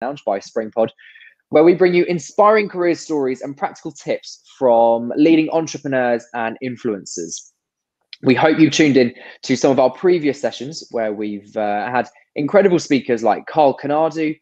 Lounge by Springpod, where we bring you inspiring career stories and practical tips from leading entrepreneurs and influencers. We hope you tuned in to some of our previous sessions where we've had incredible speakers like Carl Canadu,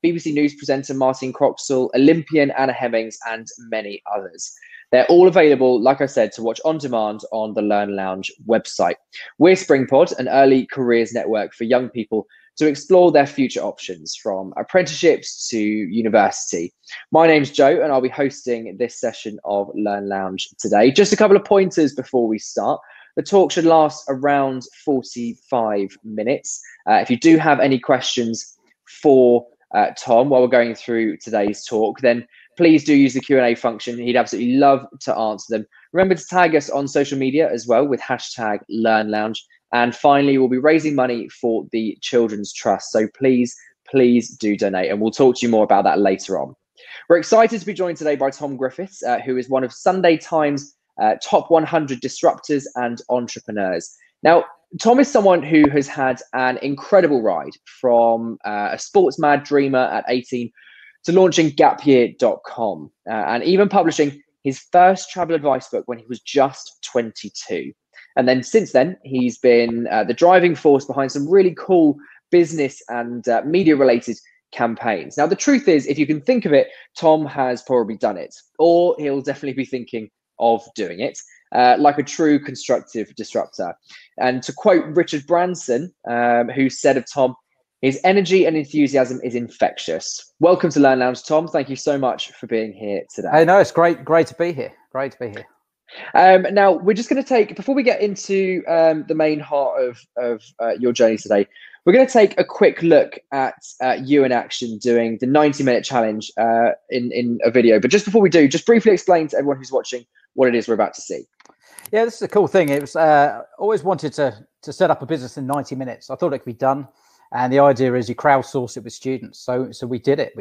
BBC News presenter Martin Croxall, Olympian Anna Hemmings, and many others. They're all available, like I said, to watch on demand on the Learn Lounge website. We're Springpod, an early careers network for young people to explore their future options from apprenticeships to university. My name's Joe, and I'll be hosting this session of Learn Lounge today. Just a couple of pointers before we start. The talk should last around 45 minutes. If you do have any questions for Tom while we're going through today's talk, then please do use the Q&A function. He'd absolutely love to answer them. Remember to tag us on social media as well with hashtag LearnLounge. And finally, we'll be raising money for the Children's Trust. So please do donate. And we'll talk to you more about that later on. We're excited to be joined today by Tom Griffiths, who is one of Sunday Times' top 100 disruptors and entrepreneurs. Now, Tom is someone who has had an incredible ride from a sports mad dreamer at 18 to launching gapyear.com and even publishing his first travel advice book when he was just 22. And then since then, he's been the driving force behind some really cool business and media-related campaigns. Now, the truth is, if you can think of it, Tom has probably done it, or he'll definitely be thinking of doing it, like a true constructive disruptor. And to quote Richard Branson, who said of Tom, his energy and enthusiasm is infectious. Welcome to Learn Lounge, Tom. Thank you so much for being here today. Hey, no, it's great to be here. Great to be here. Now, we're just going to take, before we get into the main heart of your journey today, we're going to take a quick look at you in action doing the 90-minute challenge in a video. But just before we do, just briefly explain to everyone who's watching what it is we're about to see. Yeah, this is a cool thing. It was always wanted to set up a business in 90 minutes. I thought it could be done. And the idea is you crowdsource it with students. So we did it.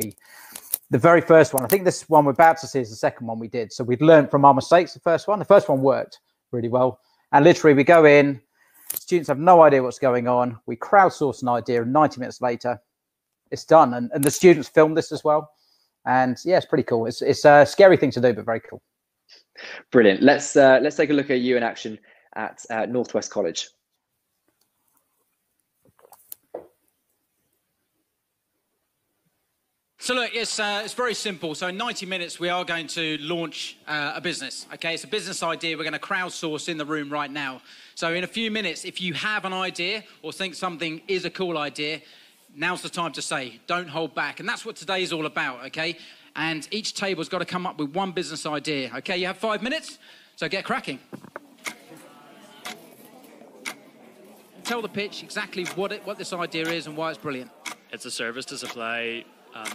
The very first one, I think this one we're about to see is the second one we did. So we'd learned from our mistakes, the first one. The first one worked really well. And literally we go in, students have no idea what's going on. We crowdsource an idea and 90 minutes later, it's done. And the students filmed this as well. And yeah, it's pretty cool. It's a scary thing to do, but very cool. Brilliant. Let's take a look at you in action at Northwest College. So look, it's very simple. So in 90 minutes, we are going to launch a business, okay? It's a business idea we're going to crowdsource in the room right now. So in a few minutes, if you have an idea or think something is a cool idea, now's the time to say, don't hold back. And that's what today is all about, okay? And each table's got to come up with one business idea, okay? You have 5 minutes, so get cracking. Tell the pitch exactly what this idea is and why it's brilliant. It's a service to supply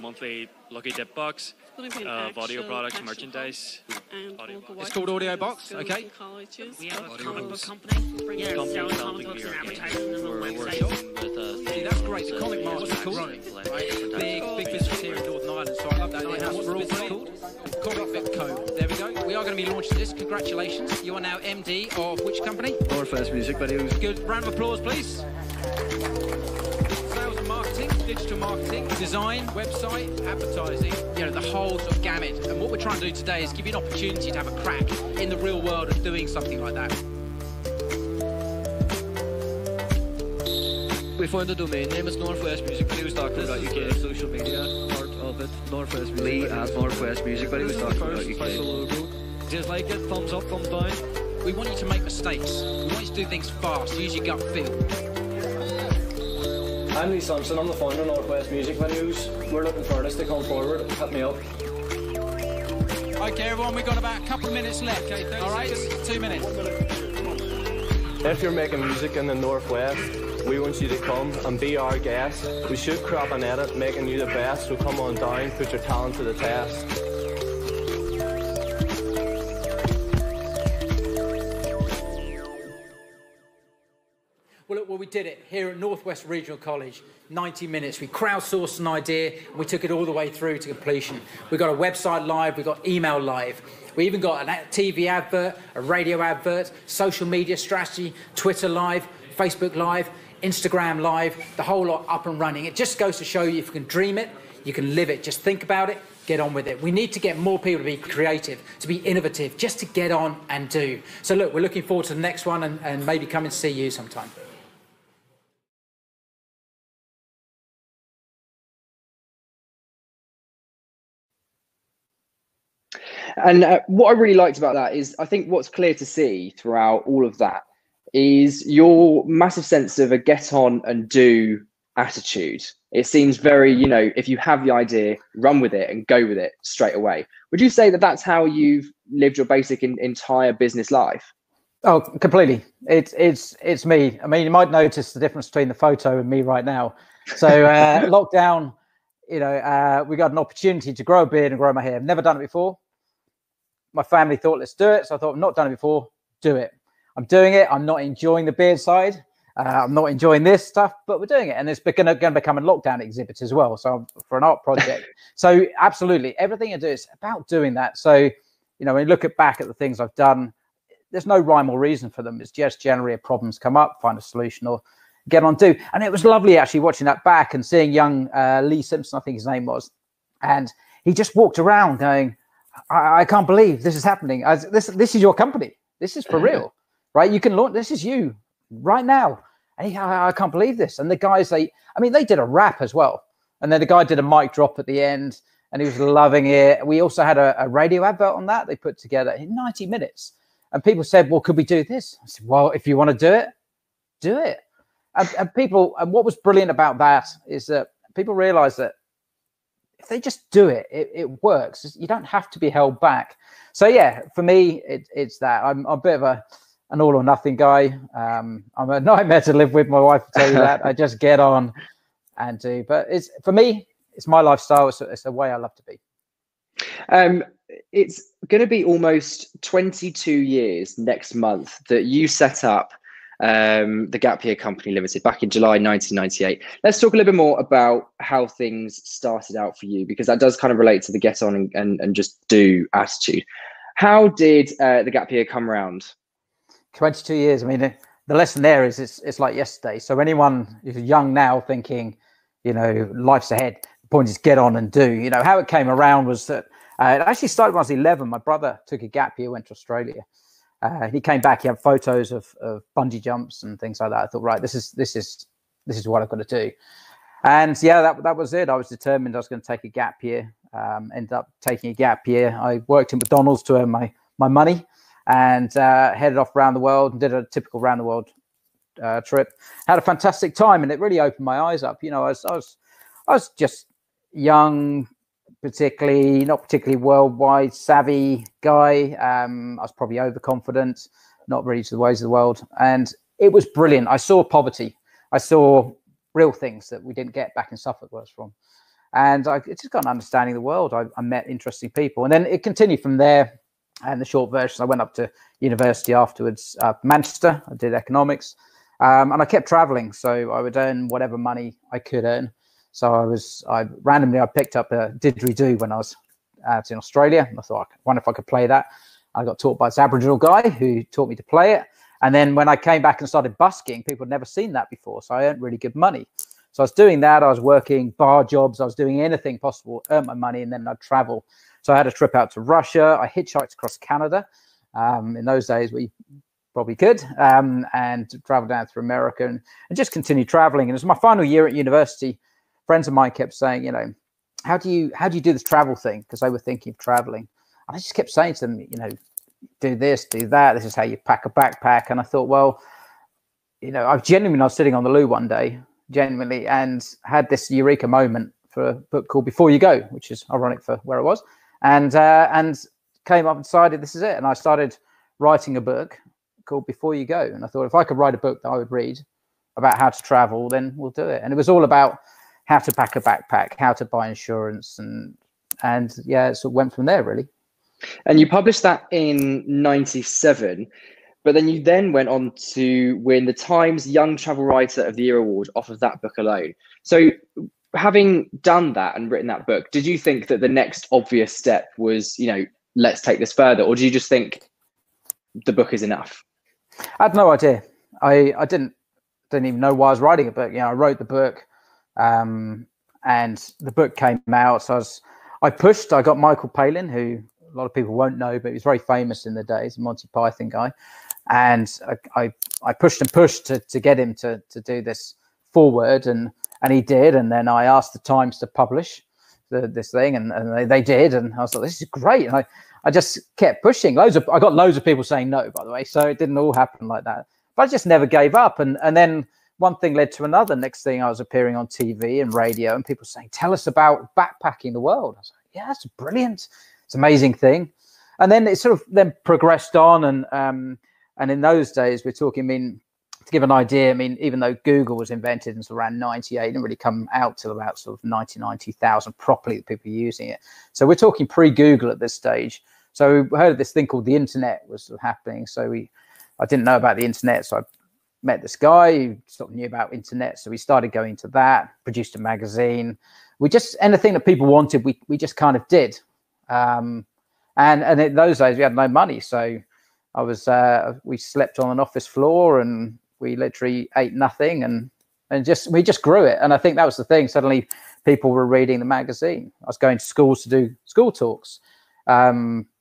monthly Lucky Dip box of audio products, merchandise. It's called Audio Box, okay? We have a comic book company. Yeah, selling comic books and advertising them on the website. See, that's great. The Comic Master's cool. Right? Big business here in Northern Ireland, so I love that. What's the business called? Comic Co. There we go. We are going to be launching this. Congratulations. You are now MD of which company? Northwest Music Videos. Good. Round of applause, please. Sales and marketing, digital marketing, design, website, advertising, the whole sort of gamut. And what we're trying to do today is give you an opportunity to have a crack in the real world of doing something like that. We found the domain name is northwestmusicvideos.co.uk. Social media part of it, Northwest Music Videos. At northwestmusicvideos.co.uk. Just like it, thumbs up, thumbs down. We want you to make mistakes. We want you to do things fast. Use your gut feel. I'm Lee Sampson, I'm the founder of Northwest Music Videos. We're looking for artists to come forward, hit me up. Okay, everyone, we've got about a couple of minutes left. Okay, all right, 2 minutes. If you're making music in the Northwest, we want you to come and be our guest. We shoot, crop and edit, making you the best. So come on down, put your talent to the test. Well, look, we did it here at Northwest Regional College. 90 minutes. We crowdsourced an idea and we took it all the way through to completion. We got a website live, we got email live. We even got a TV advert, a radio advert, social media strategy, Twitter live, Facebook live, Instagram live, the whole lot up and running. It just goes to show you if you can dream it, You can live it. Just think about it, get on with it. We need to get more people to be creative, to be innovative, just to get on and do. So look, we're looking forward to the next one and maybe come and see you sometime. And what I really liked about that is I think what's clear to see throughout all of that is your massive sense of a get on and do attitude. It seems very, if you have the idea, run with it and go with it straight away. Would you say that that's how you've lived your basic entire business life? Oh, completely. It's me. I mean, you might notice the difference between the photo and me right now. So lockdown, we got an opportunity to grow a beard and grow my hair. I've never done it before. My family thought, let's do it. So I thought, I've not done it before, do it. I'm doing it. I'm not enjoying the beard side. I'm not enjoying this stuff, but we're doing it. And it's going to become a lockdown exhibit as well. So for an art project. So absolutely, everything I do is about doing that. So, when you look back at the things I've done, there's no rhyme or reason for them. It's just generally a problem's come up, find a solution or get on do. And it was lovely actually watching that back and seeing young Lee Simpson, I think his name was. And he just walked around going, I can't believe this is happening. This is your company. This is for real, right? You can launch. This is you right now. And I can't believe this. And the guys, they did a rap as well. And then the guy did a mic drop at the end and he was loving it. We also had a radio advert on that they put together in 90 minutes. And people said, well, could we do this? I said, well, if you want to do it, do it. And what was brilliant about that is that people realize that if they just do it, it works. You don't have to be held back. So yeah, for me, it's that. I'm a bit of an all or nothing guy. I'm a nightmare to live with. My wife will tell you that. I just get on and do. But for me, it's my lifestyle. It's the way I love to be. It's going to be almost 22 years next month that you set up the Gap Year Company Limited back in July 1998. Let's talk a little bit more about how things started out for you, because that does kind of relate to the get on and just do attitude. How did the Gap Year come around? 22 years. I mean, the lesson there is it's like yesterday. So anyone who's young now thinking, life's ahead, the point is get on and do. How it came around was that it actually started when I was 11. My brother took a gap year, went to Australia. He came back. He had photos of bungee jumps and things like that. I thought, right, this is what I've got to do. And yeah, that was it. I was determined I was going to take a gap year. Ended up taking a gap year. I worked in McDonald's to earn my money and headed off around the world and did a typical round the world trip. Had a fantastic time, and it really opened my eyes up. I was just young, not particularly worldwide savvy guy. I was probably overconfident, not really to the ways of the world. And it was brilliant. I saw poverty. I saw real things that we didn't get back in Suffolk, where I was from. And I just got an understanding of the world. I met interesting people. And then it continued from there. And the short version, I went up to university afterwards, Manchester. I did economics. And I kept traveling. So I would earn whatever money I could earn. So I randomly picked up a didgeridoo when I was out in Australia. And I thought, I wonder if I could play that. I got taught by this Aboriginal guy who taught me to play it. And then when I came back and started busking, people had never seen that before. So I earned really good money. So I was doing that. I was working bar jobs. I was doing anything possible, earn my money, and then I'd travel. So I had a trip out to Russia. I hitchhiked across Canada. In those days, we probably could, and traveled down through America and just continued traveling. And it was my final year at university. Friends of mine kept saying, how do you do this travel thing? Because they were thinking of traveling. And I just kept saying to them, do this, do that. This is how you pack a backpack. And I thought, well, I was sitting on the loo one day, genuinely, and had this eureka moment for a book called Before You Go, which is ironic for where I was, and came up and decided this is it. And I started writing a book called Before You Go. And I thought if I could write a book that I would read about how to travel, then we'll do it. And it was all about how to pack a backpack, how to buy insurance, and yeah, so it went from there really. And you published that in 97, but then you went on to win the Times Young Travel Writer of the Year award off of that book alone. So having done that and written that book, did you think that the next obvious step was, let's take this further? Or do you just think the book is enough? I had no idea. I didn't even know why I was writing a book. I wrote the book. And and the book came out. So I got Michael Palin, who a lot of people won't know, but he was very famous in the days, Monty Python guy. And I pushed and pushed to get him to do this foreword, and he did. And then I asked the Times to publish this thing, and they did. And I was like, this is great. And I just kept pushing. I got loads of people saying no, by the way. So it didn't all happen like that. But I just never gave up. And then one thing led to another. Next thing, I was appearing on TV and radio, and people saying, tell us about backpacking the world. I was like, yeah, that's brilliant. It's an amazing thing. And then it sort of then progressed on. And in those days, we're talking, I mean, to give an idea, I mean, even though Google was invented in around 98, it didn't really come out till about sort of 90,000 properly that people were using it. So we're talking pre-Google at this stage. So we heard of this thing called the internet was sort of happening. So I didn't know about the internet. So I met this guy who sort of knew about internet. So we started going to that, produced a magazine. We just, anything that people wanted, we just kind of did. And in those days we had no money. So we slept on an office floor, and we literally ate nothing, and we just grew it. And I think that was the thing. Suddenly people were reading the magazine. I was going to schools to do school talks.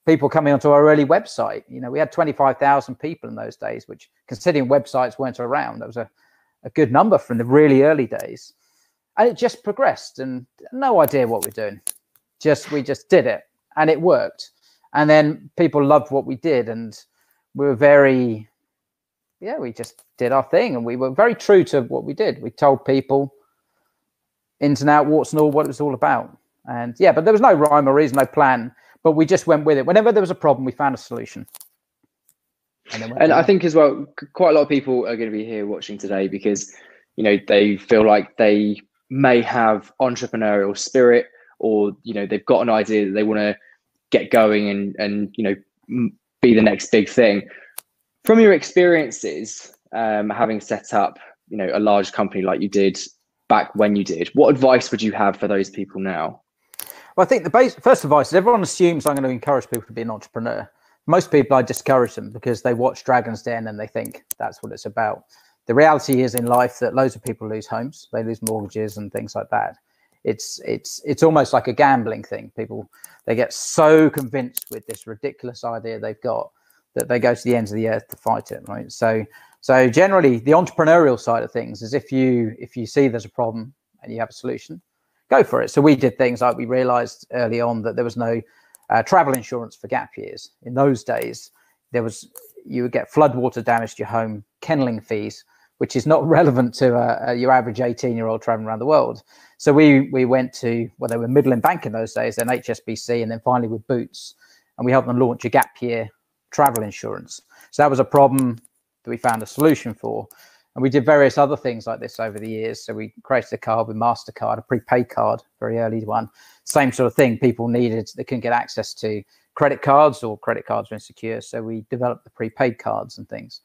People coming onto our early website. You know, we had 25,000 people in those days, which, considering websites weren't around, that was a good number from the really early days. And it just progressed, and no idea what we're doing. We just did it, and it worked. And then people loved what we did, and we were we just did our thing, and we were very true to what we did. We told people ins and out, warts and all, what it was all about. And yeah, but there was no rhyme or reason, no plan, but we just went with it. Whenever there was a problem, we found a solution. And I think as well, quite a lot of people are going to be here watching today because, you know, they feel like they may have entrepreneurial spirit, or, you know, they've got an idea that they want to get going and, you know, be the next big thing. From your experiences, having set up, you know, a large company like you did back when you did, what advice would you have for those people now? Well, I think the first advice is everyone assumes I'm going to encourage people to be an entrepreneur. Most people, I discourage them because they watch Dragon's Den and they think that's what it's about. The reality is in life that loads of people lose homes, they lose mortgages and things like that. It's almost like a gambling thing. People, they get so convinced with this ridiculous idea they've got that they go to the ends of the earth to fight it, right? So generally, the entrepreneurial side of things is if you see there's a problem and you have a solution, go for it. So we did things like we realized early on that there was no travel insurance for gap years. In those days, you would get floodwater damage to your home, kenneling fees, which is not relevant to your average 18-year-old traveling around the world. So we went to, well, they were Midland Bank in those days, then HSBC, and then finally with Boots, and we helped them launch a gap year travel insurance. So that was a problem that we found a solution for. And we did various other things like this over the years. So we created a card with MasterCard, a prepaid card, very early one. Same sort of thing. People needed, they couldn't get access to credit cards, or credit cards were insecure. So we developed the prepaid cards and things.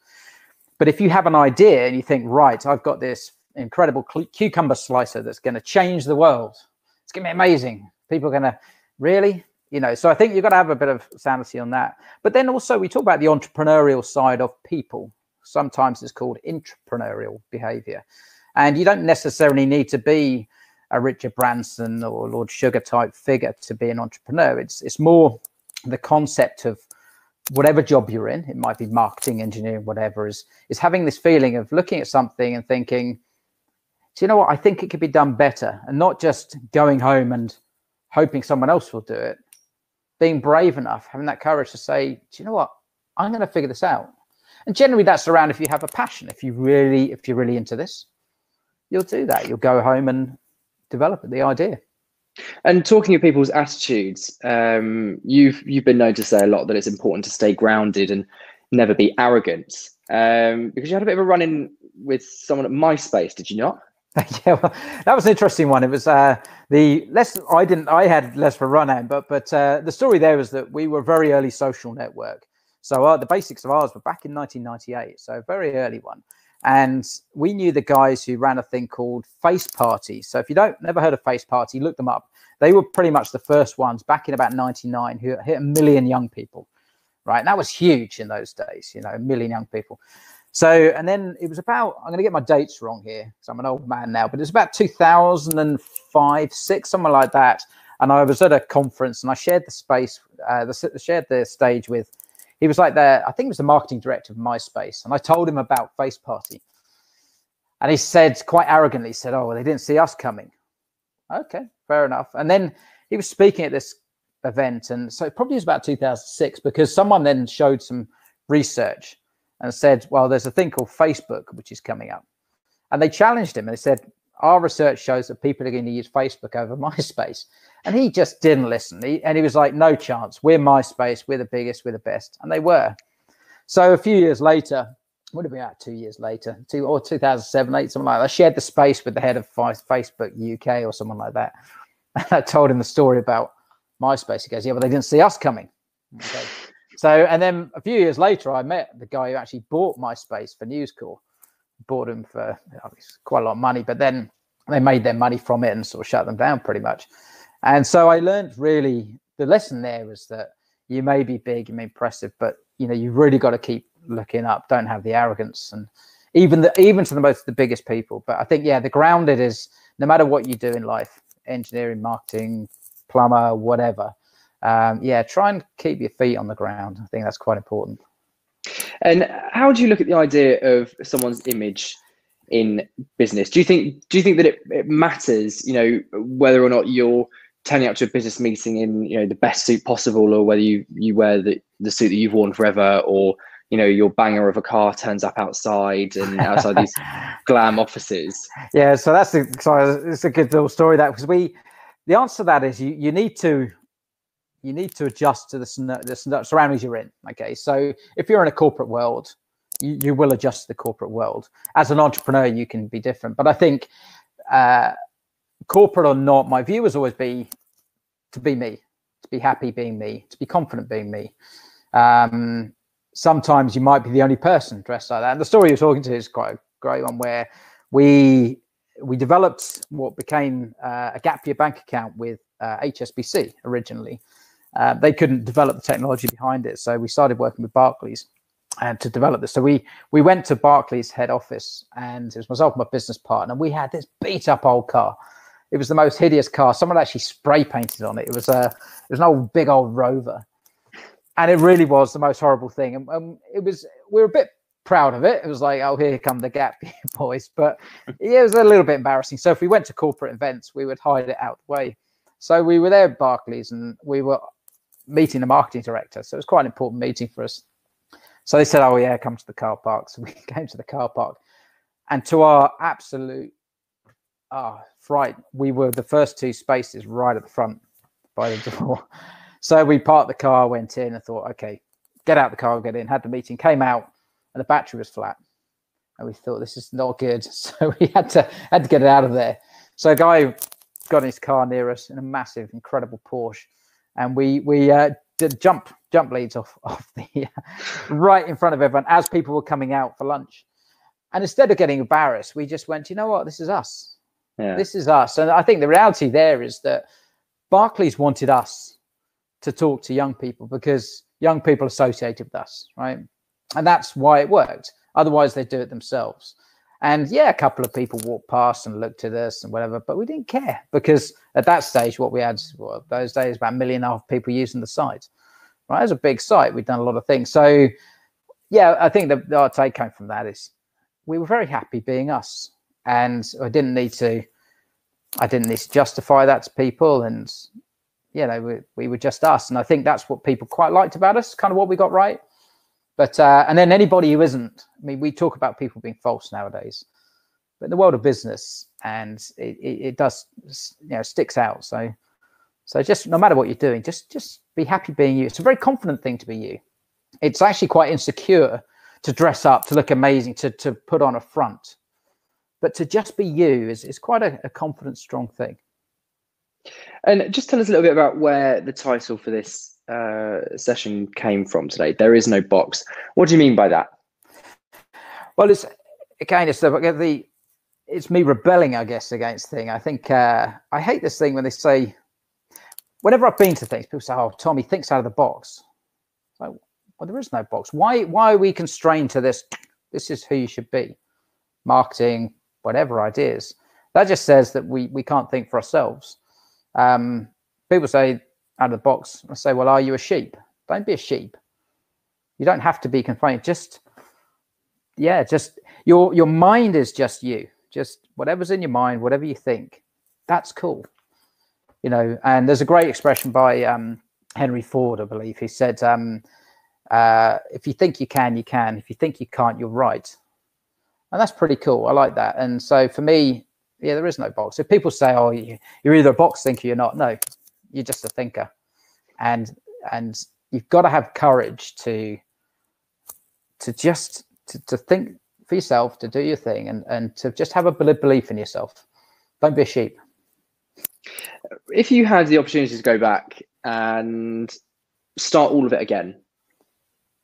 But if you have an idea and you think, right, I've got this incredible cucumber slicer that's going to change the world. It's going to be amazing. People are going to really, you know, so I think you've got to have a bit of sanity on that. But then also we talk about the entrepreneurial side of people. Sometimes it's called intrapreneurial behavior. And you don't necessarily need to be a Richard Branson or Lord Sugar type figure to be an entrepreneur. It's more the concept of whatever job you're in, it might be marketing, engineering, whatever, is having this feeling of looking at something and thinking, do you know what, I think it could be done better, and not just going home and hoping someone else will do it. Being brave enough, having that courage to say, do you know what, I'm going to figure this out. And generally that's around if you have a passion. If you're really into this, you'll do that. You'll go home and develop the idea. And talking of people's attitudes, you've been known to say a lot that it's important to stay grounded and never be arrogant. Because you had a bit of a run-in with someone at MySpace, did you not? Yeah, well, that was an interesting one. It was I had less of a run-in, but the story there was that we were a very early social network. So the basics of ours were back in 1998, so a very early one. And we knew the guys who ran a thing called Face Party. So if you never heard of Face Party, look them up. They were pretty much the first ones back in about 99 who hit 1 million young people, right? And that was huge in those days, you know, 1 million young people. So, and then it was about, I'm going to get my dates wrong here because I'm an old man now, but it's about 2005, 6, something like that. And I was at a conference and I shared the space, shared the stage with, he was like I think he was the marketing director of MySpace. And I told him about Face Party. And he said, quite arrogantly, he said, oh, well, they didn't see us coming. Okay, fair enough. And then he was speaking at this event. And so it probably was about 2006 because someone then showed some research and said, well, there's a thing called Facebook, which is coming up. And they challenged him and they said, our research shows that people are going to use Facebook over MySpace. And he just didn't listen. And he was like, no chance. We're MySpace. We're the biggest. We're the best. And they were. So a few years later, would have been about 2 years later, 2007, 8, something like that. I shared the space with the head of Facebook UK or someone like that. And I told him the story about MySpace. He goes, yeah, but they didn't see us coming. Okay. So, and then a few years later, I met the guy who actually bought MySpace for News Corp. Bought him for quite a lot of money, but then they made their money from it and sort of shut them down pretty much. And so I learned really, the lesson there was that you may be big, you may be impressive, but you know, you really got to keep looking up. Don't have the arrogance, and even to the biggest people. But I think, yeah, the grounded is no matter what you do in life, engineering, marketing, plumber, whatever. Try and keep your feet on the ground. I think that's quite important. And how do you look at the idea of someone's image in business? Do you think that it matters, you know, whether or not you're turning up to a business meeting in, you know, the best suit possible, or whether you wear the suit that you've worn forever, or, you know, your banger of a car turns up outside these glam offices? Yeah, so it's a good little story, that, because the answer to that is you need to adjust to the surroundings you're in. Okay, so if you're in a corporate world, you will adjust to the corporate world. As an entrepreneur, you can be different. But I think corporate or not, my view has always been to be me, to be happy being me, to be confident being me. Sometimes you might be the only person dressed like that. And the story you're talking to is quite a great one, where we developed what became a gap year bank account with HSBC originally. They couldn't develop the technology behind it, so we started working with Barclays and to develop this. So we went to Barclays head office, and it was myself and my business partner. We had this beat up old car. It was the most hideous car. Someone actually spray painted on it. It was an old big old Rover, and it really was the most horrible thing. And we were a bit proud of it. It was like, oh, here come the Gap boys. But yeah, it was a little bit embarrassing. So if we went to corporate events, we would hide it out the way. So we were there at Barclays, and we were meeting the marketing director. So it was quite an important meeting for us. So they said, oh yeah, come to the car park. So we came to the car park, and to our absolute fright, we were the first two spaces right at the front by the door. So we parked the car, went in, and thought, okay, get out the car, get in, had the meeting, came out, and the battery was flat. And we thought, this is not good. So we had to get it out of there. So a guy got in his car near us in a massive, incredible Porsche. And we did jump leads off the right in front of everyone as people were coming out for lunch. And instead of getting embarrassed, we just went, you know what, this is us. Yeah. This is us. And I think the reality there is that Barclays wanted us to talk to young people because young people associated with us, right? And that's why it worked. Otherwise, they'd do it themselves. And yeah, a couple of people walked past and looked at us and whatever, but we didn't care because at that stage, what we had, those days, about 1.5 million people using the site, right? It was a big site. We'd done a lot of things. So yeah, I think our take home from that is we were very happy being us, and I didn't need to justify that to people. And, you know, we were just us. And I think that's what people quite liked about us, kind of what we got right. But and then anybody who isn't, I mean, we talk about people being false nowadays, but in the world of business, and it does, you know, sticks out. So just no matter what you're doing, just be happy being you. It's a very confident thing to be you. It's actually quite insecure to dress up, to look amazing, to put on a front, but to just be you is quite a confident, strong thing. And just tell us a little bit about where the title for this session came from today. There is no box. What do you mean by that? Well, it's me rebelling, I guess, against thing. I think I hate this thing when they say, whenever I've been to things, people say, "Oh, Tommy thinks out of the box." Like, well, there is no box. Why are we constrained to this This is who you should be. Marketing, whatever ideas. That just says that we can't think for ourselves. People say out of the box, I say, well, are you a sheep? Don't be a sheep. You don't have to be confined. Just your mind is just you. Just whatever's in your mind, whatever you think, that's cool. You know, and there's a great expression by Henry Ford, I believe. He said, if you think you can, you can. If you think you can't, you're right. And that's pretty cool. I like that. And so for me, yeah, there is no box. If people say, oh, you're either a box thinker, you're not. No, you're just a thinker. And you've got to have courage to think for yourself, to do your thing, and to just have a belief in yourself. Don't be a sheep. If you had the opportunity to go back and start all of it again,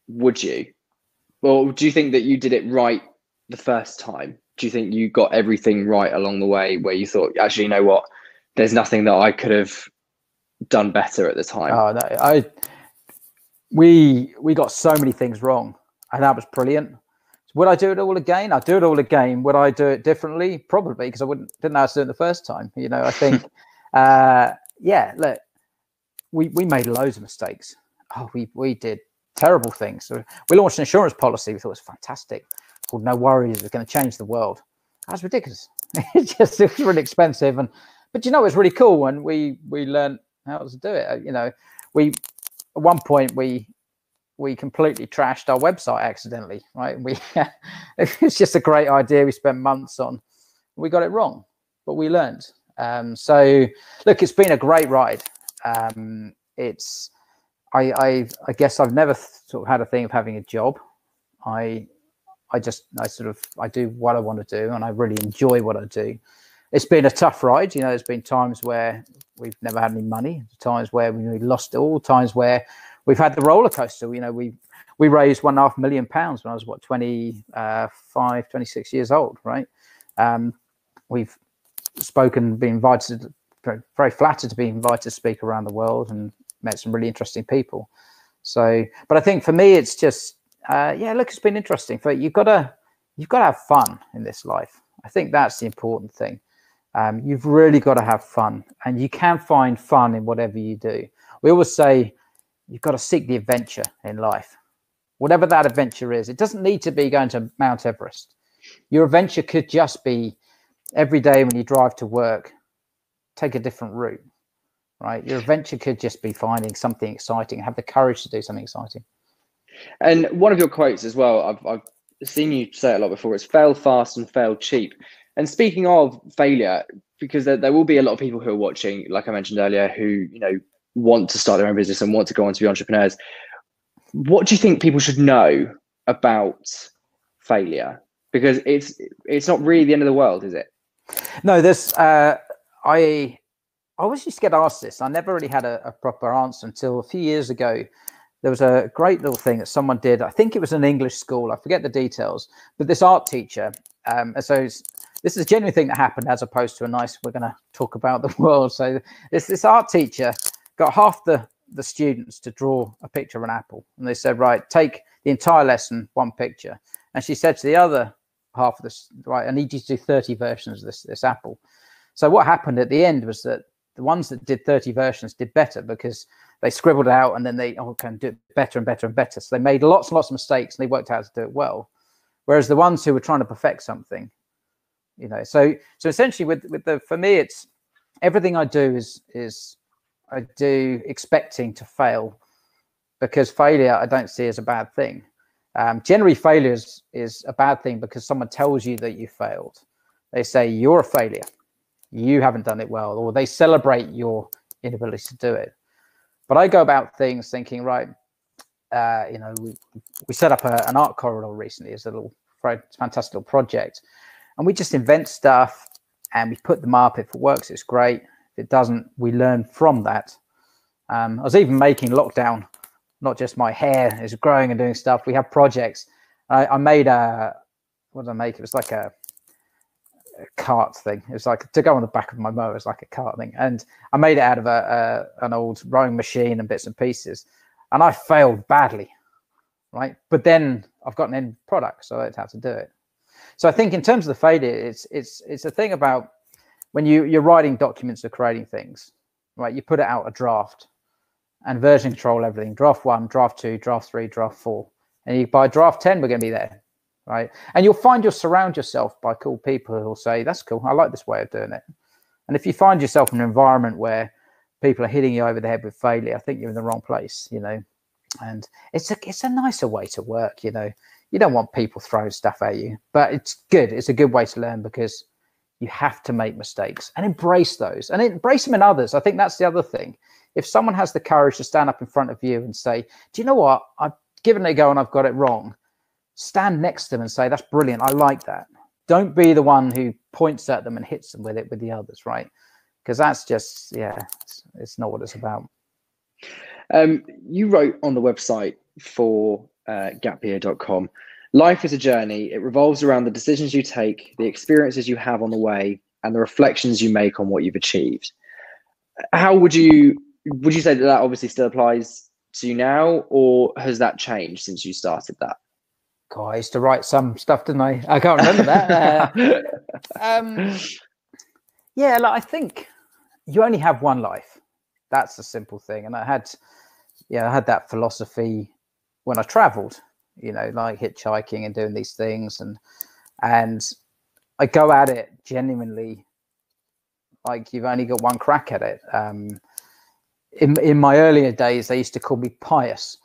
would you? Or do you think that you did it right the first time? Do you think you got everything right along the way, where you thought, actually, you know what, there's nothing that I could have done better at the time? Oh no, we got so many things wrong, and that was brilliant. Would I do it all again? I'd do it all again. Would I do it differently? Probably, because I didn't know how to do it the first time. You know, I think, yeah, look, we made loads of mistakes. Oh, we did terrible things. So we launched an insurance policy. We thought it was fantastic. Called No Worries. It's going to change the world. That's ridiculous. It was really expensive. But you know, it was really cool when we learned how to do it. You know, at one point we completely trashed our website accidentally, right? It's just a great idea we spent months on. We got it wrong, but we learned. So look, it's been a great ride. I guess I've never sort of had a thing of having a job. I do what I want to do, and I really enjoy what I do. It's been a tough ride. You know, there's been times where we've never had any money, times where we lost it all, times where we've had the roller coaster. You know, we raised £1.5 million when I was 26 years old, right? We've spoken, been invited, very flattered to be invited to speak around the world, and met some really interesting people. So, but I think for me, it's just, yeah, look, it's been interesting. You've got to have fun in this life. I think that's the important thing. You've really got to have fun, and you can find fun in whatever you do. We always say, you've got to seek the adventure in life, whatever that adventure is. It doesn't need to be going to Mount Everest. Your adventure could just be every day when you drive to work, take a different route, right? Your adventure could just be finding something exciting, have the courage to do something exciting. And one of your quotes as well, I've seen you say it a lot before, it's fail fast and fail cheap. And speaking of failure, because there will be a lot of people who are watching, like I mentioned earlier, who, you know, want to start their own business and want to go on to be entrepreneurs. What do you think people should know about failure? Because it's not really the end of the world, is it? No, there's I always used to get asked this. I never really had a proper answer until a few years ago. There was a great little thing that someone did. I think it was an English school. I forget the details, but this art teacher. So this is a genuine thing that happened, as opposed to a nice, we're going to talk about the world. So this art teacher got half the students to draw a picture of an apple, and they said, right, take the entire lesson, one picture. And she said to the other half of this, right, I need you to do 30 versions of this apple. So what happened at the end was that the ones that did 30 versions did better, because they scribbled it out, and then they can do it better and better and better. So they made lots and lots of mistakes, and they worked out how to do it well. Whereas the ones who were trying to perfect something, you know, so essentially for me, it's everything I do is I do expecting to fail, because failure I don't see as a bad thing. Generally, failure is a bad thing because someone tells you that you failed. They say you're a failure, you haven't done it well, or they celebrate your inability to do it. But I go about things thinking, right, you know, we set up an art corridor recently as a little fantastic little project, and we just invent stuff and we put them up. If it works, it's great. If it doesn't, we learn from that. I was even making lockdown, not just my hair is growing and doing stuff. We have projects. I made what did I make? It was like a cart thing. It was like to go on the back of my mower. It was like a cart thing, and I made it out of an old rowing machine and bits and pieces, and I failed badly, right? But then I've got an end product, so I don't have to do it. So I think in terms of the failure, it's a thing about when you're writing documents or creating things, right? You put it out a draft and version control everything. Draft 1, draft 2, draft 3, draft 4. And by draft 10, we're going to be there, right? And you'll surround yourself by cool people who will say, that's cool, I like this way of doing it. And if you find yourself in an environment where people are hitting you over the head with failure, I think you're in the wrong place, you know. And it's a nicer way to work, you know. You don't want people throwing stuff at you, but it's good. It's a good way to learn because you have to make mistakes and embrace those and embrace them in others. I think that's the other thing. If someone has the courage to stand up in front of you and say, do you know what? I've given it a go and I've got it wrong. Stand next to them and say, that's brilliant. I like that. Don't be the one who points at them and hits them with it with the others, right? Because that's just, it's not what it's about. You wrote on the website for gapyear.com, life is a journey. It revolves around the decisions you take, the experiences you have on the way, and the reflections you make on what you've achieved. How would you say that obviously still applies to you now, or has that changed since you started that? God, I used to write some stuff, didn't I? I can't remember that. I think you only have one life. That's a simple thing. And I had that philosophy when I traveled, you know, like hitchhiking and doing these things. And I go at it genuinely like you've only got one crack at it. In my earlier days, they used to call me pious.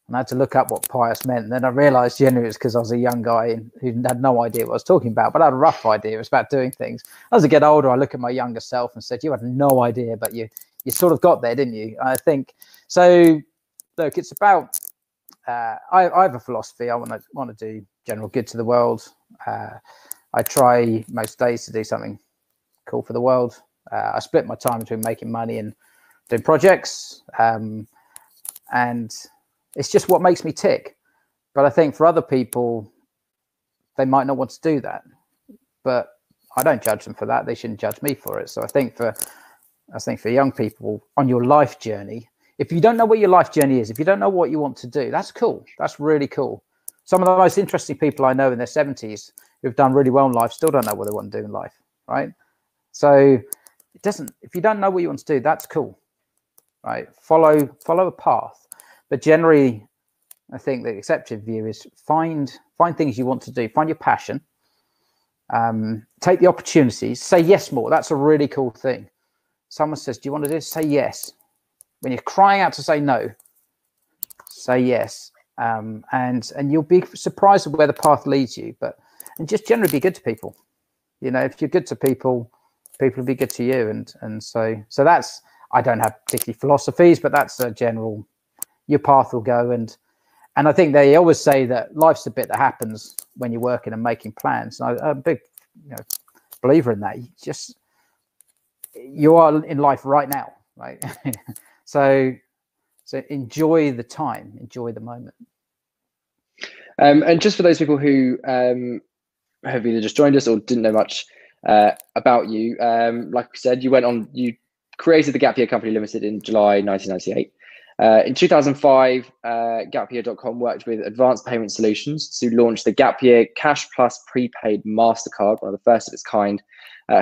And I had to look up what pious meant. And then I realized generally it's because I was a young guy who had no idea what I was talking about, but I had a rough idea. It was about doing things. As I get older, I look at my younger self and said, you had no idea, but you sort of got there, didn't you? I think so. Look, it's about I have a philosophy. I want to do general good to the world. I try most days to do something cool for the world. I split my time between making money and doing projects, and it's just what makes me tick. But I think for other people, they might not want to do that, but I don't judge them for that. They shouldn't judge me for it. So I think for young people on your life journey, if you don't know what your life journey is, if you don't know what you want to do, that's cool. That's really cool. Some of the most interesting people I know in their 70s who've done really well in life still don't know what they want to do in life, right? So if you don't know what you want to do, that's cool, right? Follow a path. But generally, I think the accepted view is find things you want to do, find your passion, take the opportunities, say yes more. That's a really cool thing. Someone says, do you want to do this? Say yes. When you're crying out to say no, say yes. And you'll be surprised at where the path leads you. And just generally be good to people. You know, if you're good to people, people will be good to you. And so that's, I don't have particularly philosophies, but that's a general, your path will go. And I think they always say that life's the bit that happens when you're working and making plans. And I'm a big believer in that. You are in life right now, right? So enjoy the time, enjoy the moment. And just for those people who have either just joined us or didn't know much about you, like we said, you created the Gap Year Company Limited in July 1998. In 2005, gapyear.com worked with Advanced Payment Solutions to launch the Gap Year Cash Plus Prepaid MasterCard, one of the first of its kind,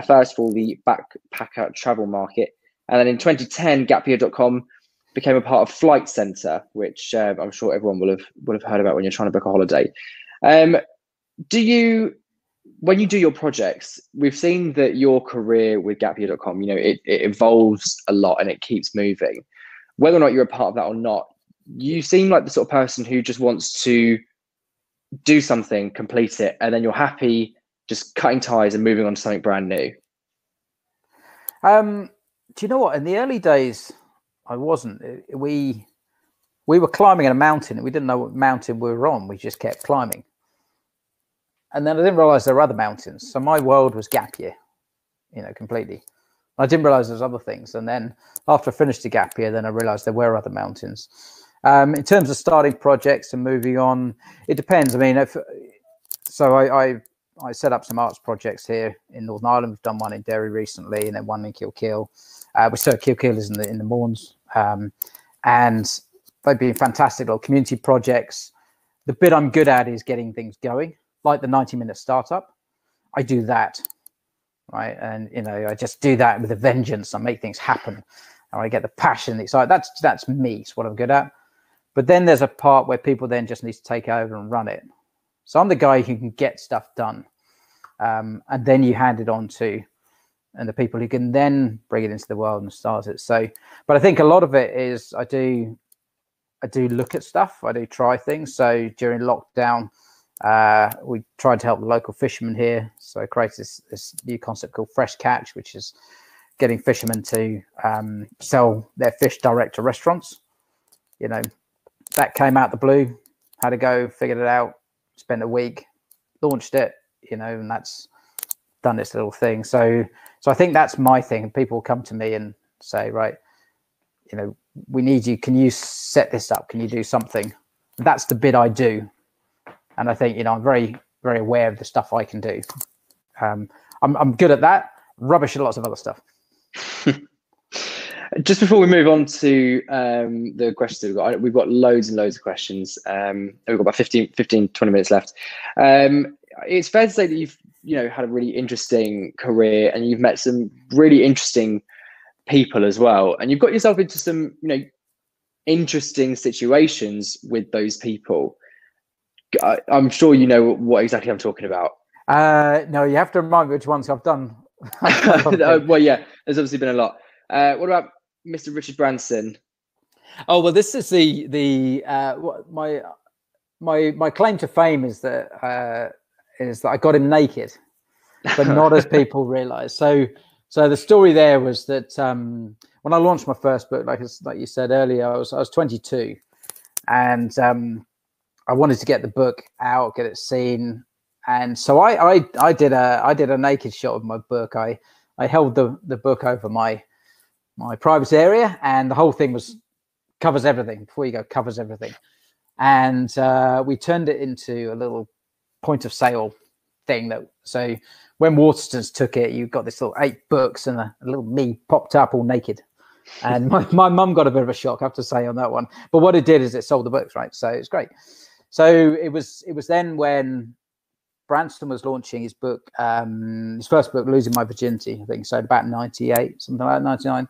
first for the backpacker travel market. And then in 2010, gapyear.com became a part of Flight Centre, which I'm sure everyone will have heard about when you're trying to book a holiday. When you do your projects, we've seen that your career with gapyear.com, it evolves a lot and it keeps moving. Whether or not you're a part of that or not, you seem like the sort of person who just wants to do something, complete it, and then you're happy just cutting ties and moving on to something brand new. Do you know what? In the early days, I wasn't. We were climbing a mountain and we didn't know what mountain we were on. We just kept climbing. And then I didn't realize there were other mountains. So my world was Gap Year, completely. I didn't realize there's other things. And then after I finished the Gap Year, then I realized there were other mountains. In terms of starting projects and moving on, it depends. I mean, I set up some arts projects here in Northern Ireland. We've done one in Derry recently and then one in Kilkeel. We started Kilkeel in the Mourns. And they've been fantastic little community projects. The bit I'm good at is getting things going, like the 90-minute startup. I do that, right? And, you know, I just do that with a vengeance. I make things happen. And I get the passion, the excitement. That's me. It's what I'm good at. But then there's a part where people then just need to take over and run it. So I'm the guy who can get stuff done. And then you hand it on to and the people who can then bring it into the world and start it. So, but I think a lot of it is I do look at stuff. I do try things. So during lockdown, we tried to help the local fishermen here. So I created this new concept called Fresh Catch, which is getting fishermen to sell their fish direct to restaurants. You know, that came out the blue, had to go, figured it out, spent a week, launched it, you know, and that's done this little thing. So I think that's my thing. People come to me and say, right, you know, we need you. Can you set this up? Can you do something? That's the bit I do. And I think, you know, I'm very, very aware of the stuff I can do. I'm good at that. Rubbish at lots of other stuff. Just before we move on to the questions we've got loads and loads of questions. We've got about 15, 20 minutes left. It's fair to say that you've, you know, had a really interesting career and you've met some really interesting people as well. And you've got yourself into some, you know, interesting situations with those people. I'm sure you know what exactly I'm talking about. No, you have to remind me which ones I've done. Well, yeah, there's obviously been a lot. What about Mr. Richard Branson? Oh, well, this is my claim to fame is that I got him naked, but not as people realize. So the story there was that when I launched my first book, like you said earlier, I was 22, and I wanted to get the book out, get it seen, and so I did a naked shot of my book. I held the book over my private area, and the whole thing covers everything. Before you go, covers everything, and we turned it into a little point of sale thing. So when Waterstones took it, you got this little 8 books, and a little me popped up all naked. And my mum got a bit of a shock, I have to say, on that one. But what it did is it sold the books, right? So it's great. So it was then when Branson was launching his book, his first book, Losing My Virginity, I think, so about 98, something like that, 99.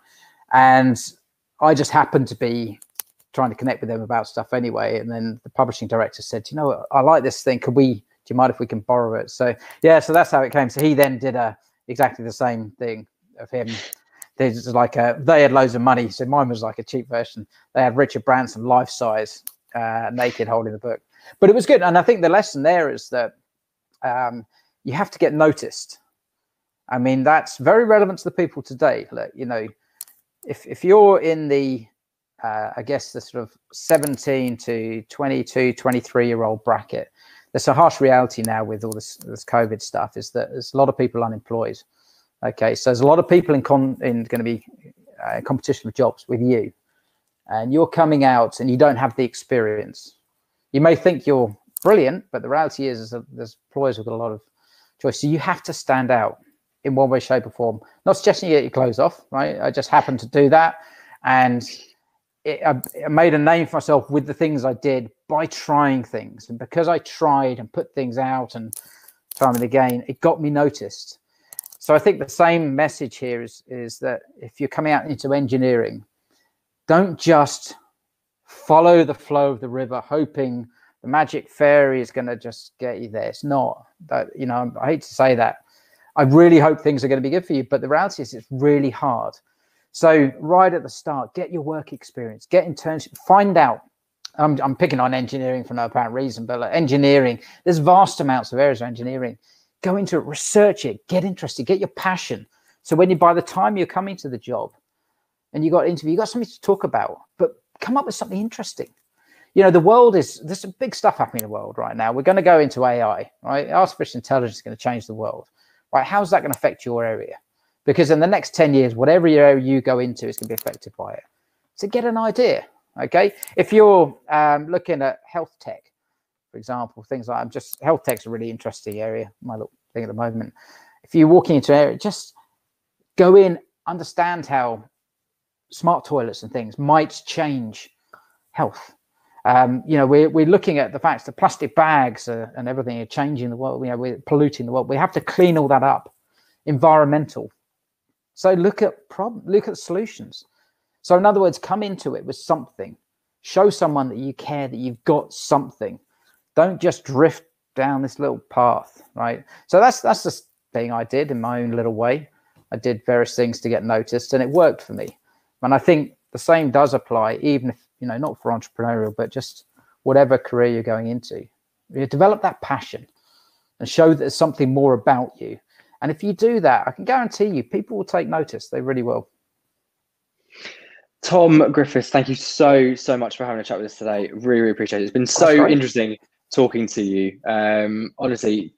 And I just happened to be trying to connect with them about stuff anyway. And then the publishing director said, you know what, I like this thing. Do you mind if we can borrow it? So yeah, so that's how it came. So he then did exactly the same thing of him. They had loads of money. So mine was like a cheap version. They had Richard Branson life size, naked, holding the book. But it was good. And I think the lesson there is that you have to get noticed. I mean, that's very relevant to the people today. Look, you know, if you're in the, I guess the sort of 17 to 22, 23-year-old bracket, there's a harsh reality now with all this COVID stuff is that there's a lot of people unemployed. Okay, so there's a lot of people going to be in competition for jobs with you, and you're coming out and you don't have the experience. You may think you're brilliant, but the reality is that there's employers with a lot of choice. So you have to stand out in one way, shape, or form. Not suggesting you get your clothes off, right? I just happened to do that, and I made a name for myself with the things I did by trying things. And because I tried and put things out and time and again, it got me noticed. So I think the same message here is that if you're coming out into engineering, don't just follow the flow of the river, hoping the magic fairy is going to just get you there. It's not that, you know, I hate to say that. I really hope things are going to be good for you, but the reality is it's really hard. So right at the start, get your work experience, get internship, find out. I'm picking on engineering for no apparent reason, but like engineering, there's vast amounts of areas of engineering. Go into it, research it, get interested, get your passion. So by the time you're coming to the job and you got an interview, you got something to talk about, but come up with something interesting. You know, there's some big stuff happening in the world right now. We're going to go into AI, right? Artificial intelligence is going to change the world, right? How's that going to affect your area? Because in the next 10 years, whatever area you go into is going to be affected by it. So get an idea, okay? If you're looking at health tech, for example, things like health tech's a really interesting area, my little thing at the moment. If you're walking into an area, just go in, understand how smart toilets and things might change health. We're looking at the facts that plastic bags and everything are changing the world. We're polluting the world. We have to clean all that up. Environmental. So look at solutions. So in other words, come into it with something. Show someone that you care, that you've got something. Don't just drift down this little path, right? So that's the thing I did in my own little way. I did various things to get noticed, and it worked for me. And I think the same does apply, even if, not for entrepreneurial, but just whatever career you're going into. You develop that passion and show that there's something more about you. And if you do that, I can guarantee you people will take notice. They really will. Tom Griffiths, thank you so much for having a chat with us today. Really appreciate it. It's been so interesting talking to you. Honestly,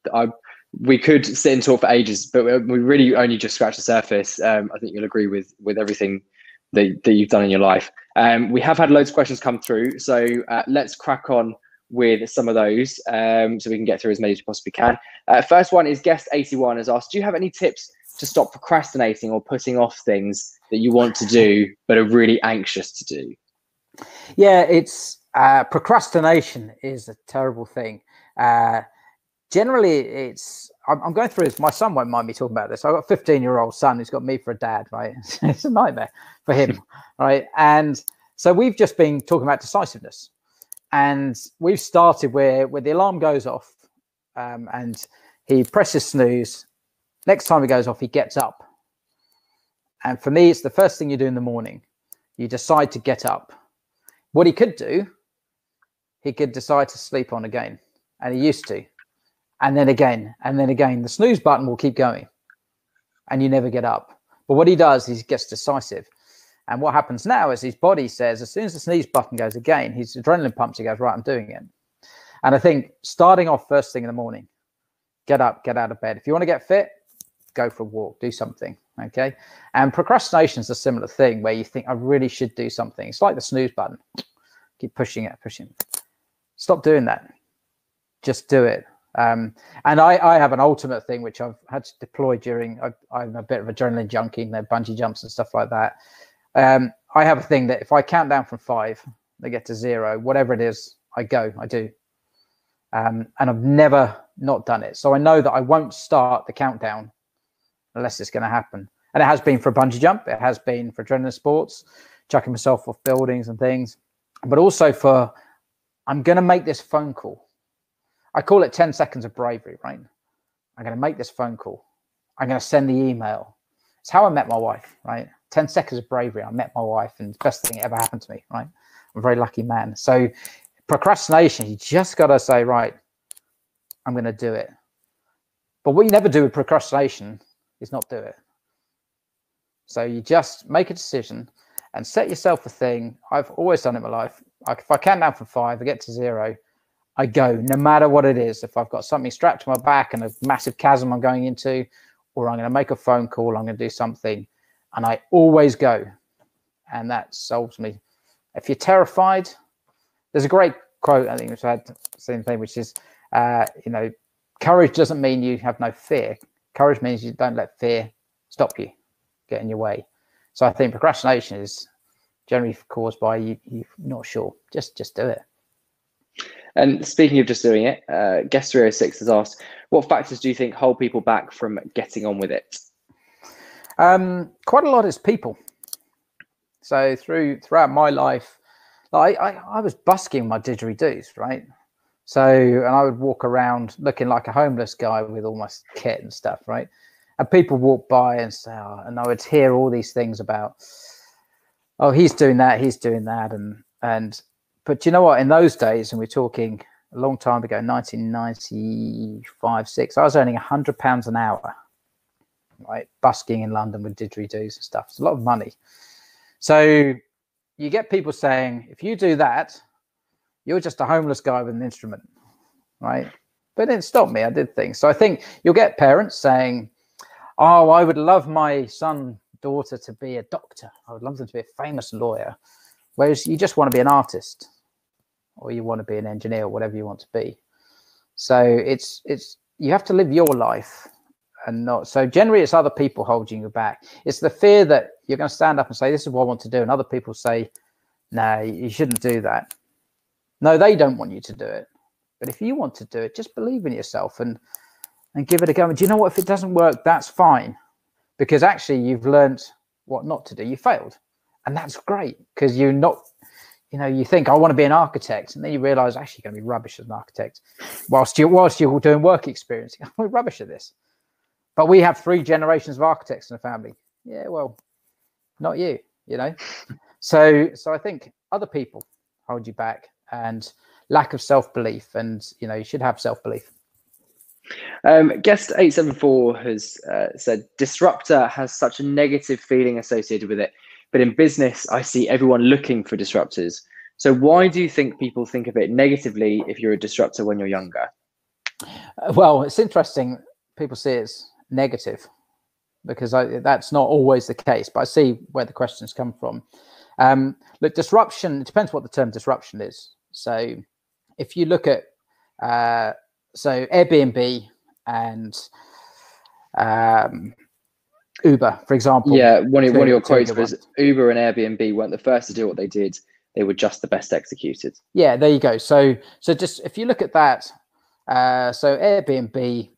we could sit and talk for ages, but we really only just scratched the surface. I think you'll agree with everything that you've done in your life. We have had loads of questions come through, so let's crack on with some of those so we can get through as many as we possibly can. First one is guest 81 has asked, do you have any tips to stop procrastinating or putting off things that you want to do but are really anxious to do? Yeah, it's procrastination is a terrible thing. Generally, I'm going through this. My son won't mind me talking about this. I've got a 15-year-old son who's got me for a dad, right? It's a nightmare for him, right? And so we've just been talking about decisiveness. And we've started where the alarm goes off and he presses snooze. Next time it goes off, he gets up. And for me, it's the first thing you do in the morning. You decide to get up. What he could do, he could decide to sleep on again. And he used to. And then again, and then again. The snooze button will keep going. And you never get up. But what he does is he gets decisive. And what happens now is his body says, as soon as the snooze button goes again, his adrenaline pumps, he goes, right, I'm doing it. And I think starting off first thing in the morning, get up, get out of bed. If you want to get fit, go for a walk, do something, okay? And procrastination is a similar thing where you think, I really should do something. It's like the snooze button. Keep pushing it, pushing it. Stop doing that. Just do it. And I have an ultimate thing, which I've had to deploy during, I'm a bit of adrenaline junkie, bungee jumps and stuff like that. I have a thing that if I count down from 5, they get to 0, whatever it is, I do. And I've never not done it. So I know that I won't start the countdown unless it's going to happen. And it has been for a bungee jump. It has been for adrenaline sports, chucking myself off buildings and things, but also for, I'm going to make this phone call. I call it 10 seconds of bravery, right? I'm going to make this phone call. I'm going to send the email. It's how I met my wife, right? 10 seconds of bravery. I met my wife and the best thing that ever happened to me, right? I'm a very lucky man. So procrastination, you just got to say, right, I'm going to do it. But what you never do with procrastination is not do it. So you just make a decision and set yourself a thing. I've always done it in my life. If I count down from 5, I get to 0, I go, no matter what it is. If I've got something strapped to my back and a massive chasm I'm going into, or I'm going to make a phone call, I'm going to do something, and I always go. And that solves me. If you're terrified, there's a great quote, I think, which I had the same thing, which is, courage doesn't mean you have no fear. Courage means you don't let fear stop you, get in your way. So I think procrastination is generally caused by you're not sure. Just do it. And speaking of just doing it, guest 306 has asked, what factors do you think hold people back from getting on with it? Quite a lot is people. So throughout my life, I was busking my didgeridoos, right? So, and I would walk around looking like a homeless guy with all my kit and stuff, right? And people walk by and say, and I would hear all these things about, oh, he's doing that, but you know what? In those days, and we're talking a long time ago, 1995, 6, I was earning £100 an hour, right? Busking in London with didgeridoos and stuff. It's a lot of money. So you get people saying, if you do that, you're just a homeless guy with an instrument, right? But it didn't stop me. I did things. So I think you'll get parents saying, oh, I would love my son, daughter to be a doctor. I would love them to be a famous lawyer. Whereas you just want to be an artist, or you want to be an engineer, or whatever you want to be. So it's you have to live your life and not. So generally, it's other people holding you back. It's the fear that you're going to stand up and say, "This is what I want to do," and other people say, "No, you shouldn't do that." No, they don't want you to do it. But if you want to do it, just believe in yourself and give it a go. And do you know what? If it doesn't work, that's fine. Because actually you've learned what not to do. You failed. And that's great, because you're not, you think, I want to be an architect. And then you realize actually you're going to be rubbish as an architect. Whilst you're doing work experience, we're rubbish at this. But we have 3 generations of architects in the family. Yeah, well, not you, So I think other people hold you back, and lack of self-belief, and you should have self-belief. Guest 874 has said, disruptor has such a negative feeling associated with it, but in business I see everyone looking for disruptors. So why do you think people think of it negatively if you're a disruptor when you're younger? Well, it's interesting people see it as negative, because that's not always the case, but I see where the questions come from. Look, disruption, it depends what the term disruption is. So if you look at so Airbnb and Uber, for example. Yeah, one of your quotes was Uber and Airbnb weren't the first to do what they did. They were just the best executed. Yeah, there you go. So just if you look at that, so Airbnb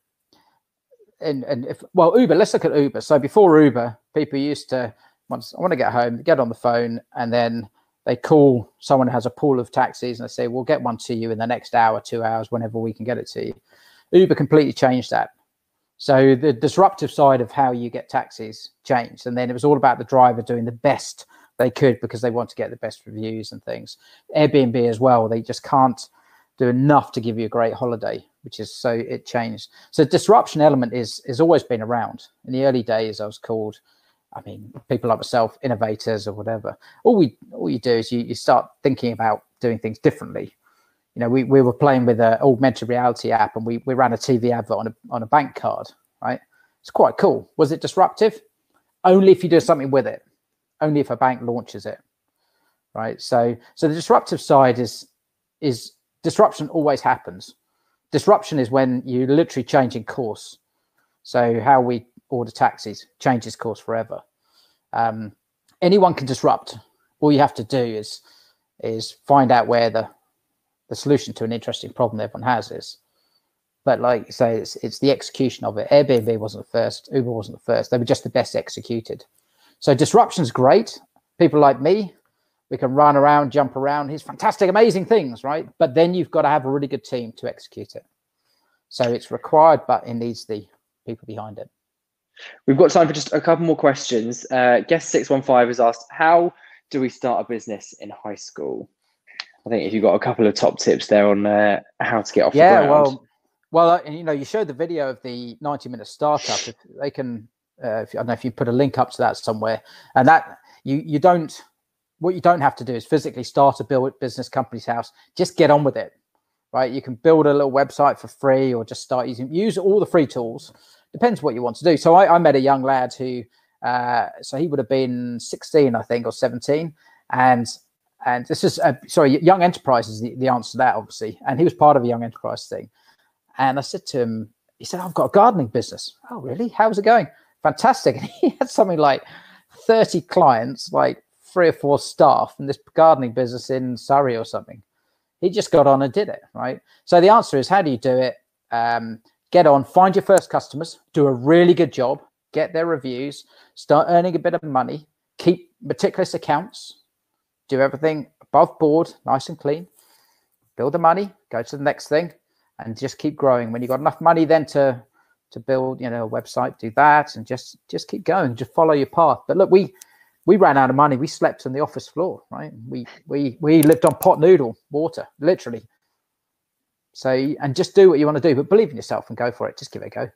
and Uber, let's look at Uber. So before Uber, people used to, once I want to get home, get on the phone, and then they call someone who has a pool of taxis and they say, we'll get one to you in the next hour, 2 hours, whenever we can get it to you. Uber completely changed that. So the disruptive side of how you get taxis changed. And then it was all about the driver doing the best they could because they want to get the best reviews and things. Airbnb as well, they just can't do enough to give you a great holiday, which is, so it changed. So disruption element is always been around. In the early days, I was called, people like myself, innovators or whatever. All you do is you start thinking about doing things differently. We were playing with an augmented reality app, and we ran a TV advert on a bank card, right? It's quite cool. Was it disruptive? Only if you do something with it. Only if a bank launches it, right? So the disruptive side is disruption always happens. Disruption is when you literally changing course. So how we order taxis changes course forever. Anyone can disrupt. All you have to do is find out where the solution to an interesting problem everyone has is. But like you say, it's the execution of it. Airbnb wasn't the first. Uber wasn't the first. They were just the best executed. So disruption's great. People like me, we can run around, jump around. Here's fantastic, amazing things, right? But then you've got to have a really good team to execute it. So it's required, but it needs the people behind it. We've got time for just a couple more questions. Guest 615 has asked, how do we start a business in high school? I think if you've got a couple of top tips there on how to get off the ground. Well, you showed the video of the 90-minute startup. If they can, I don't know if you put a link up to that somewhere, and that what you don't have to do is physically start a business company's house. Just get on with it, right? You can build a little website for free, or just use all the free tools. Depends what you want to do. So I met a young lad who, so he would have been 16, I think, or 17, and this is, Young Enterprise is the answer to that, obviously. And he was part of a Young Enterprise thing. And I said to him, he said, I've got a gardening business. Oh, really? How's it going? Fantastic. And he had something like 30 clients, like 3 or 4 staff in this gardening business in Surrey or something. He just got on and did it, right? So the answer is, how do you do it? Get on, find your first customers, do a really good job, get their reviews, start earning a bit of money, keep meticulous accounts, do everything above board, nice and clean, build the money, go to the next thing, and just keep growing. When you've got enough money then to build, a website, do that, and just keep going, just follow your path. But look, we ran out of money. We slept on the office floor, right? We lived on pot noodle water, literally. So, and just do what you want to do, but believe in yourself and go for it. Just give it a go.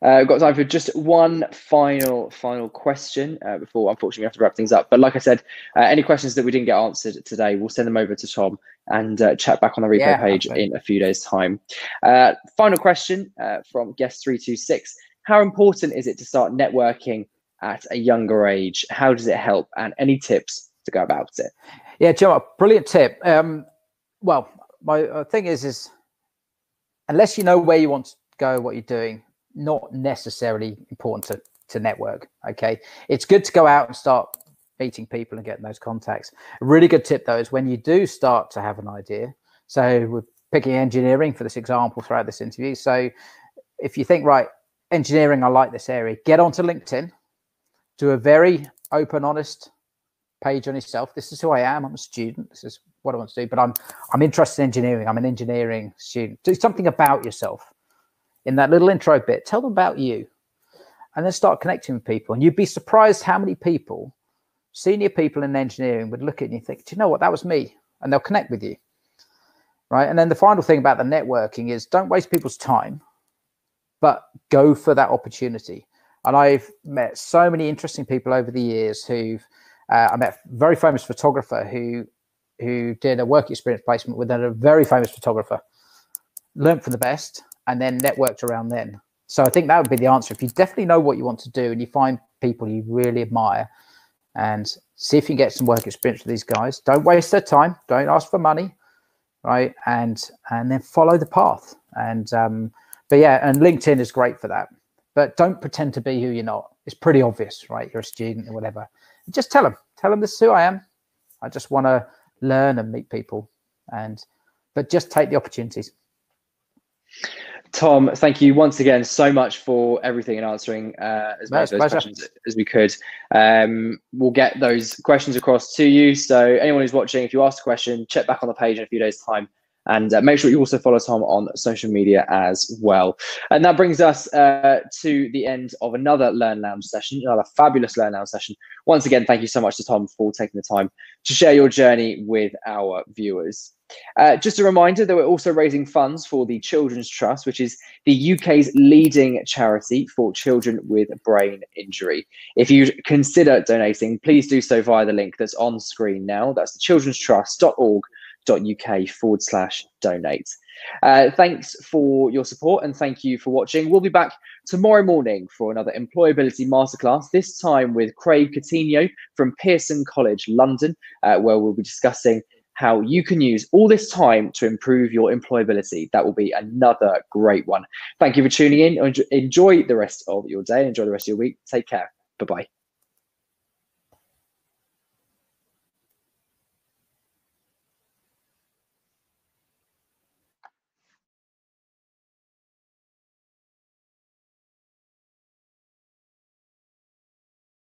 We've got time for just one final question before, unfortunately, we have to wrap things up. But like I said, any questions that we didn't get answered today, we'll send them over to Tom and chat back on the replay page in a few days' time. Final question from guest 326. How important is it to start networking at a younger age? How does it help? And any tips to go about it? Yeah, Joe, brilliant tip. Well, my thing is unless you know where you want to go, what you're doing, not necessarily important to network. Okay, it's good to go out and start meeting people and getting those contacts. A really good tip though is when you do start to have an idea. So we're picking engineering for this example throughout this interview. So if you think, right, engineering, I like this area, get onto LinkedIn, do a very open, honest page on yourself. This is who I am. I'm a student. This is what I want to do, but I'm interested in engineering. I'm an engineering student. Do something about yourself in that little intro bit. Tell them about you, and then start connecting with people. And you'd be surprised how many people, senior people in engineering, would look at you and think, do you know what, that was me, and they'll connect with you, right? And then the final thing about the networking is don't waste people's time, but go for that opportunity. And I've met so many interesting people over the years who've I met a very famous photographer who did a work experience placement with a very famous photographer, learned from the best, and then networked around then. So I think that would be the answer. If you definitely know what you want to do and you find people you really admire, and see if you can get some work experience with these guys. Don't waste their time. Don't ask for money, right? And then follow the path. And but yeah, and LinkedIn is great for that. But don't pretend to be who you're not. It's pretty obvious, right? You're a student or whatever. Just tell them this is who I am. I just want to learn and meet people, but just take the opportunities. Tom, thank you once again so much for everything and answering as many of those questions as we could. We'll get those questions across to you. So anyone who's watching, if you ask a question, check back on the page in a few days' time. And make sure you also follow Tom on social media as well. And that brings us to the end of another Learn Lounge session, another fabulous Learn Lounge session. Once again, thank you so much to Tom for taking the time to share your journey with our viewers. Just a reminder that we're also raising funds for the Children's Trust, which is the UK's leading charity for children with brain injury. If you consider donating, please do so via the link that's on screen now. That's the childrenstrust.org.uk/donate. Thanks for your support and thank you for watching. We'll be back tomorrow morning for another employability masterclass, this time with Craig Coutinho from Pearson College, London, where we'll be discussing how you can use all this time to improve your employability. That will be another great one. Thank you for tuning in. Enjoy the rest of your day. Enjoy the rest of your week. Take care. Bye-bye.